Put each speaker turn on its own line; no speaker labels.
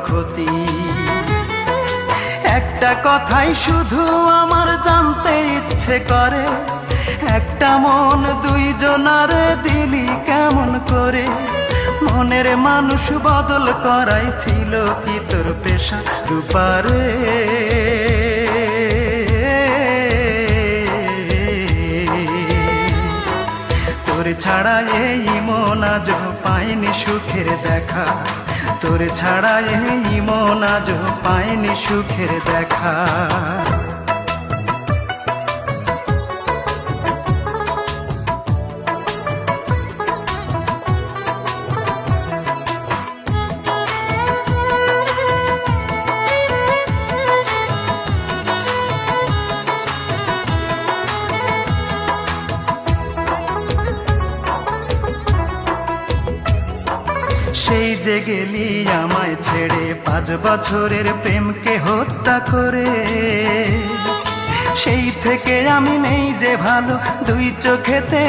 ক্ষতি। একটা কথাই শুধু আমার জানতে ইচ্ছে করে, একটা মন দুইজনারে দিলি কেমন করে? মনের মানুষ বদল করাই ছিল কি তোর পেশা রূপারে? তোর ছাড়া এই মন আজ পাইনি সুখের দেখা, তোর ছাড়া এই মন আজ পাইনি সুখের দেখা। সেই যে গেলি আমায় ছেড়ে 5 বছরের প্রেমকে হত্যা করে, সেই থেকে আমি নেই যে ভালো, দুই চোখেতে